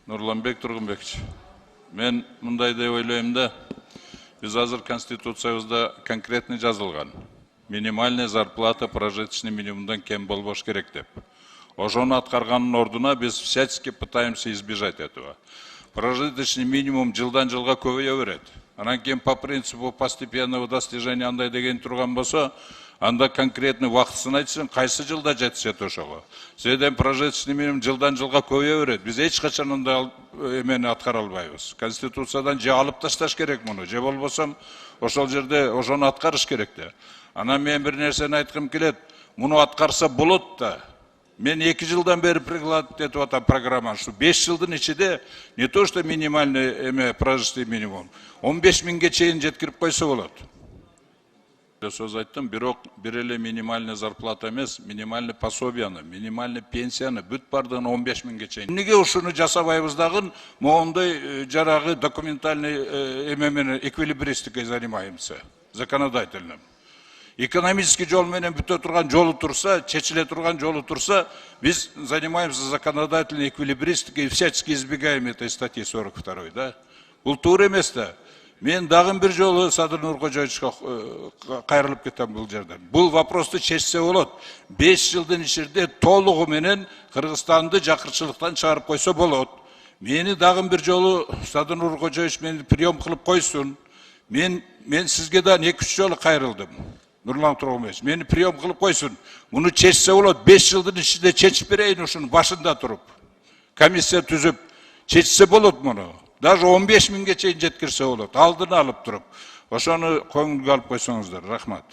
Нурланбек Тургунбекович, мен мындай деп ойлойм да, biz азыр Конституциябызда конкретный жазылган. Минимальная зарплата прожиточный минимумдан кем болбош керек деп. Ошону аткарганын ордуна biz всячески пытаемся избежать этого. Прожиточный минимум жылдан жылга көбөйө берет. Анан кийин по принципу постепенного достижения андай деген турган болсо, анда конкретный вакытын айтсын, кайсы жылда жетишет ошого. Себеби прожиточный минимум жылдан жылга көбөйө берет. Биз эч качан андай эмени аткара албайбыз. Конституциядан же алып ташташ керек муну, же болбосо ошол жерде ошону аткарыш керек да. Анан мен бир нерсени айткым келет. Муну аткарса болот да. Мен 2 жылдан бери прикладывать эту программу, что 5 жылдын ичинде не то что минимальный прожиточный минимум, 15 миңге чейин жеткирип койсо болот. Сөз айттым, бирок бир эле минимальный зарплата эмес, минимальный пособияны, минимальный пенсияны бүт бардыгын 15 миңге чейин. Эмнеге ушуну жасабайбыз дагы, моундай жарагы документальный менен эквилибристикой занимаемся, законодательным. Экономический жол менен бүтө турган жолу турса, чечиле турган жолу турса, biz занимаемся законодательной эквилибристикой и всячески избегаем этой статьи 42, да? Бул туура эмес да. Мен дагы бир жолу Садыр Нуркожоевичке кайрылып кетем бул жерден. Бул вопросту чечсе болот. 5 жылдын ичинде толугу менен Кыргызстанды жакырчылыктан чыгарып койсо болот. Мени дагы бир жолу Садыр Нуркожоевич мени прием кылып койсун. Мен сизге да 2-3 жолу кайрылдым. Нурлан Тургунбекович, мени прием кылып койсун. Муну чечсе болот. 5 жылдын ичинде чечип берейин ушуну башында туруп. Комиссия түзүп чечсе болот муну. Даже 15 миңге чейин жеткирсе болот. Алдын алып туруп. Ошону көңүлгө алып койсоңуздар. Рахмат.